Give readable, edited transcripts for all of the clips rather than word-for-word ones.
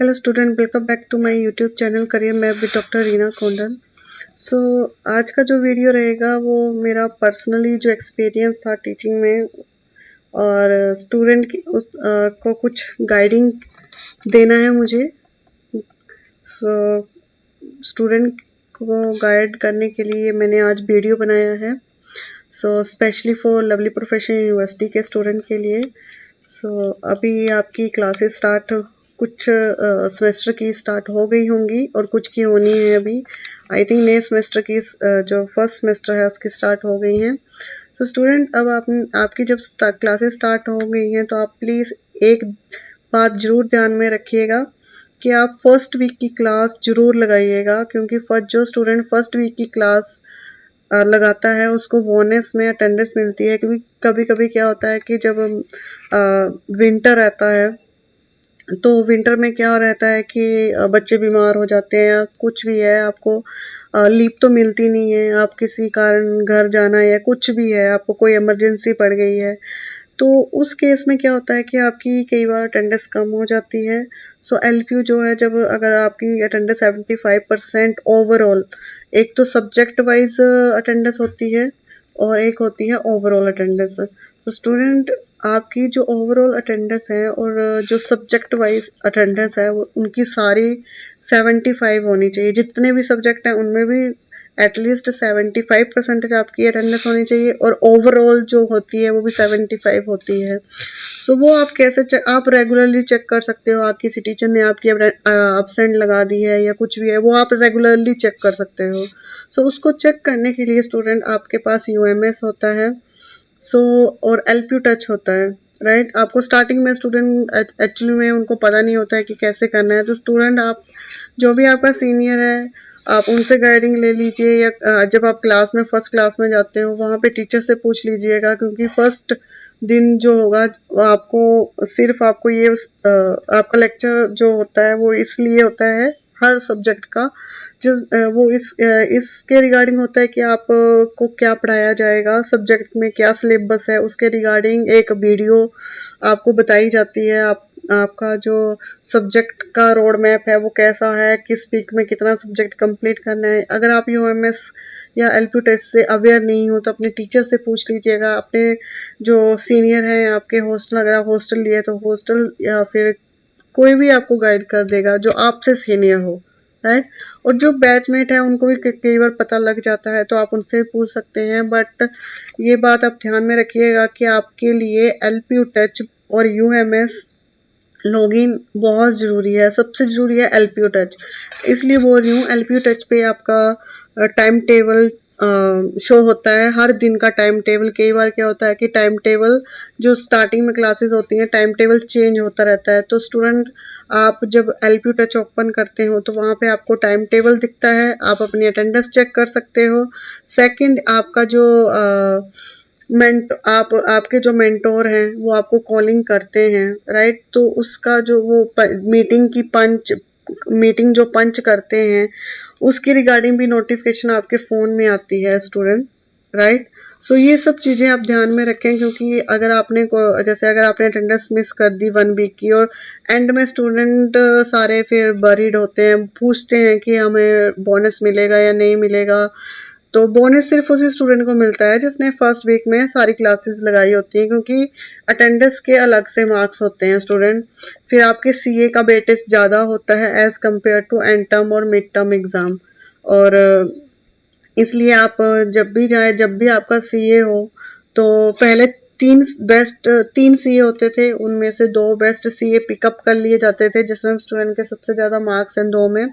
Hello student, welcome back to my YouTube channel career map with doctor Reena Kondan. So आज का जो video रहेगा वो मेरा पर्सनली जो एक्सपीरियंस था टीचिंग में और स्टूडेंट को कुछ गाइडिंग देना है मुझे। सो स्टूडेंट को गाइड करने के लिए मैंने आज वीडियो बनाया है। So specially for lovely professional university के स्टूडेंट के लिए। सो अभी आपकी क्लासेस स्टार्ट कुछ सेमेस्टर की स्टार्ट हो गई होंगी और कुछ की होनी है अभी। आई थिंक नए सेमेस्टर की जो फर्स्ट सेमेस्टर है उसकी स्टार्ट हो गई हैं। तो स्टूडेंट अब आपकी जब क्लासेस स्टार्ट हो गई हैं तो आप प्लीज़ एक बात ज़रूर ध्यान में रखिएगा कि आप फर्स्ट वीक की क्लास ज़रूर लगाइएगा, क्योंकि जो स्टूडेंट फर्स्ट वीक की क्लास लगाता है उसको बोनस में अटेंडेंस मिलती है। क्योंकि कभी कभी क्या होता है कि जब विंटर रहता है तो विंटर में क्या रहता है कि बच्चे बीमार हो जाते हैं या कुछ भी है, आपको लीव तो मिलती नहीं है, आप किसी कारण घर जाना है या कुछ भी है, आपको कोई इमरजेंसी पड़ गई है, तो उस केस में क्या होता है कि आपकी कई बार अटेंडेंस कम हो जाती है। सो एलपीयू जो है, जब अगर आपकी अटेंडेंस 75% ओवरऑल, एक तो सब्जेक्ट वाइज अटेंडेंस होती है और एक होती है ओवरऑल अटेंडेंस। तो स्टूडेंट आपकी जो ओवरऑल अटेंडेंस है और जो सब्जेक्ट वाइज अटेंडेंस है वो उनकी सारी 75 होनी चाहिए। जितने भी सब्जेक्ट हैं उनमें भी एटलीस्ट 75% आपकी अटेंडेंस होनी चाहिए और ओवरऑल जो होती है वो भी 75 होती है। तो वो आप कैसे आप रेगुलरली चेक कर सकते हो। आप किसी टीचर ने आपकी एब्सेंट लगा दी है या कुछ भी है, वो आप रेगुलरली चेक कर सकते हो। सो उसको चेक करने के लिए स्टूडेंट आपके पास यूएमएस होता है और एलपीयू टच होता है, राइट। आपको स्टार्टिंग में स्टूडेंट एक्चुअली में उनको पता नहीं होता है कि कैसे करना है। तो स्टूडेंट आप जो भी आपका सीनियर है आप उनसे गाइडिंग ले लीजिए, या जब आप क्लास में फर्स्ट क्लास में जाते हो वहाँ पे टीचर से पूछ लीजिएगा, क्योंकि फर्स्ट दिन जो होगा आपको ये आपका लेक्चर जो होता है वो इसलिए होता है हर सब्जेक्ट का, वो इसके रिगार्डिंग होता है कि आप को क्या पढ़ाया जाएगा, सब्जेक्ट में क्या सिलेबस है, उसके रिगार्डिंग एक वीडियो आपको बताई जाती है। आपका जो सब्जेक्ट का रोड मैप है वो कैसा है, किस वीक में कितना सब्जेक्ट कंप्लीट करना है। अगर आप यूएमएस या एलपीयू टेस्ट से अवेयर नहीं हो तो अपने टीचर से पूछ लीजिएगा। अपने जो सीनियर हैं आपके हॉस्टल, अगर आप हॉस्टल लिए तो हॉस्टल, या फिर कोई भी आपको गाइड कर देगा जो आपसे सीनियर हो, राइट। और जो बैचमेट है उनको भी कई बार पता लग जाता है तो आप उनसे पूछ सकते हैं। बट ये बात आप ध्यान में रखिएगा कि आपके लिए एलपीयू टच और यूएमएस लॉगिन बहुत ज़रूरी है। सबसे ज़रूरी है एलपीयू टच। इसलिए बोल रही हूँ, एलपीयू टच पे आपका टाइम टेबल शो होता है, हर दिन का टाइम टेबल। कई बार क्या होता है कि टाइम टेबल जो स्टार्टिंग में क्लासेस होती हैं टाइम टेबल चेंज होता रहता है। तो स्टूडेंट आप जब एलपीयू टच ओपन करते हो तो वहाँ पे आपको टाइम टेबल दिखता है, आप अपनी अटेंडेंस चेक कर सकते हो। सेकंड, आपका जो आपके जो मेंटोर हैं वो आपको कॉलिंग करते हैं, राइट। तो उसका जो वो मीटिंग जो पंच करते हैं उसकी रिगार्डिंग भी नोटिफिकेशन आपके फ़ोन में आती है स्टूडेंट, राइट। सो ये सब चीज़ें आप ध्यान में रखें, क्योंकि जैसे अगर आपने अटेंडेंस मिस कर दी 1 वीक की और एंड में स्टूडेंट सारे फिर बरीड होते हैं, पूछते हैं कि हमें बोनस मिलेगा या नहीं मिलेगा। तो बोनस सिर्फ उसी स्टूडेंट को मिलता है जिसने फर्स्ट वीक में सारी क्लासेस लगाई होती हैं, क्योंकि अटेंडेंस के अलग से मार्क्स होते हैं स्टूडेंट। फिर आपके सीए का वेटेज ज़्यादा होता है as compare to end term और मिड टर्म एग्ज़ाम। और इसलिए आप जब भी आपका सीए हो तो पहले तीन सीए होते थे, उनमें से 2 बेस्ट सीए पिकअप कर लिए जाते थे जिसमें स्टूडेंट के सबसे ज़्यादा मार्क्स हैं 2 में।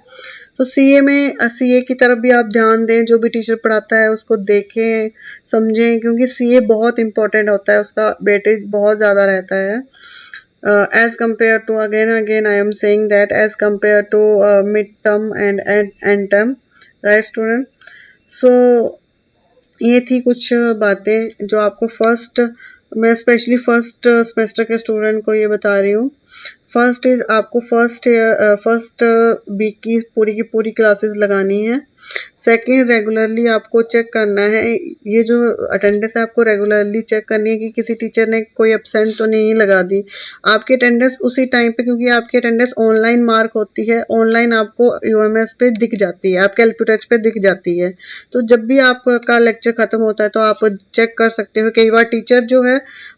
तो सीए की तरफ भी आप ध्यान दें, जो भी टीचर पढ़ाता है उसको देखें समझें, क्योंकि सीए बहुत इंपॉर्टेंट होता है, उसका वेटेज बहुत ज़्यादा रहता है as compare to, again I am saying that, as compare to mid term end term, right student. So ये थी कुछ बातें जो आपको मैं स्पेशली फर्स्ट सेमेस्टर के स्टूडेंट को ये बता रही हूँ। फर्स्ट इज आपको फर्स्ट वीक की पूरी क्लासेस लगानी है। सेकंड, रेगुलरली आपको चेक करना है, ये जो अटेंडेंस है आपको रेगुलरली चेक करनी है कि किसी टीचर ने कोई एब्सेंट तो नहीं लगा दी। आपकी अटेंडेंस उसी टाइम पे, क्योंकि आपकी अटेंडेंस ऑनलाइन मार्क होती है, ऑनलाइन आपको यूएमएस पे दिख जाती है, आपके एलपीटच पे दिख जाती है। तो जब भी आपका लेक्चर खत्म होता है तो आप चेक कर सकते हो। कई बार टीचर जो है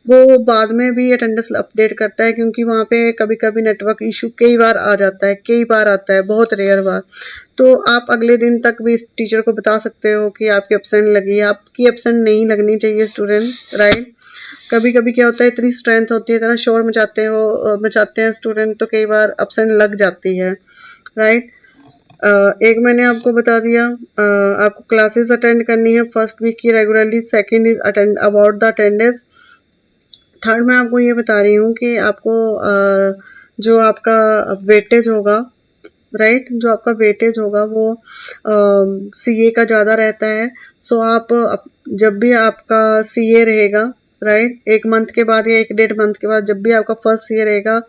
वो बाद में भी अटेंडेंस अपडेट करता है, क्योंकि वहाँ पे कभी कभी नेटवर्क इशू कई बार आ जाता है, कई बार आता है, बहुत रेयर बार। तो आप अगले दिन तक भी इस टीचर को बता सकते हो कि आपकी एब्सेंट लगी है। आपकी एब्सेंट नहीं लगनी चाहिए स्टूडेंट, राइट। कभी कभी क्या होता है, इतनी स्ट्रेंथ होती है, इतना शोर मचाते हैं स्टूडेंट, तो कई बार एब्सेंट लग जाती है, राइट। एक मैंने आपको बता दिया, आपको क्लासेस अटेंड करनी है फर्स्ट वीक की regularly. Second is attend about the attendance. Third मैं आपको ये बता रही हूँ कि आपको जो आपका वेटेज होगा, राइट, जो आपका वेटेज होगा वो सीए का ज़्यादा रहता है। सो आप जब भी आपका सीए रहेगा, राइट, 1 मंथ के बाद या 1 डेढ़ मंथ के बाद, जब भी आपका फर्स्ट सीए रहेगा,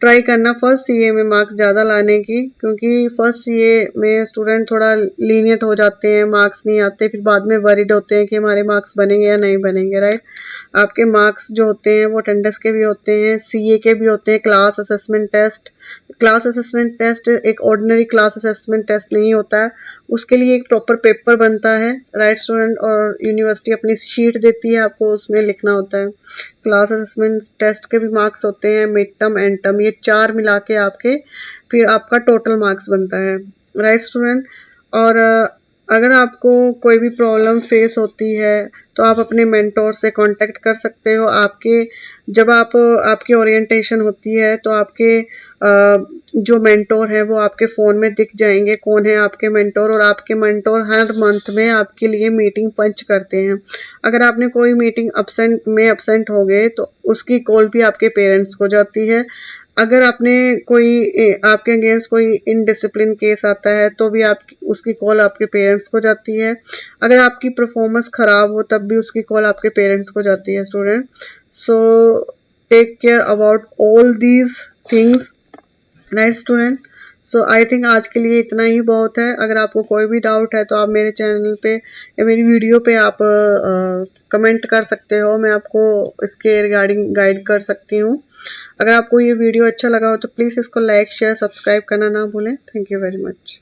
ट्राई करना फर्स्ट सीए में मार्क्स ज़्यादा लाने की, क्योंकि फर्स्ट सीए में स्टूडेंट थोड़ा लीनियंट हो जाते हैं, मार्क्स नहीं आते, फिर बाद में वरीड होते हैं कि हमारे मार्क्स बनेंगे या नहीं बनेंगे, राइट। आपके मार्क्स जो होते हैं वो अटेंडेंस के भी होते हैं, सीए के भी होते हैं, class assessment test. Class assessment test एक ऑर्डिनरी क्लास असेसमेंट टेस्ट नहीं होता है, उसके लिए एक प्रॉपर पेपर बनता है, राइट स्टूडेंट, और यूनिवर्सिटी अपनी शीट देती है आपको, उसमें लिखना होता है। क्लास असेसमेंट टेस्ट के भी मार्क्स होते हैं, मिड टर्म एंड टर्म, ये 4 मिला के आपके फिर आपका टोटल मार्क्स बनता है, राइट स्टूडेंट। और अगर आपको कोई भी प्रॉब्लम फेस होती है तो आप अपने मेंटोर से कांटेक्ट कर सकते हो। जब आपकी ओरिएंटेशन होती है तो आपके जो मेंटोर है वो आपके फ़ोन में दिख जाएंगे, कौन है आपके मेंटोर, और आपके मेंटोर हर मंथ में आपके लिए मीटिंग पंच करते हैं। अगर आपने कोई मीटिंग एब्सेंट हो गए तो उसकी कॉल भी आपके पेरेंट्स को जाती है। अगर आपके अगेंस्ट कोई इनडिसिप्लिन केस आता है तो भी आप उसकी कॉल आपके पेरेंट्स को जाती है। अगर आपकी परफॉर्मेंस खराब हो तब भी उसकी कॉल आपके पेरेंट्स को जाती है student. So take care about all these things, right student. So I think आज के लिए इतना ही बहुत है। अगर आपको कोई भी डाउट है तो आप मेरे चैनल पे या मेरी वीडियो पे आप कमेंट कर सकते हो, मैं आपको इसके रिगार्डिंग गाइड कर सकती हूँ। अगर आपको ये वीडियो अच्छा लगा हो तो प्लीज़ इसको लाइक शेयर सब्सक्राइब करना ना भूलें। Thank you very much.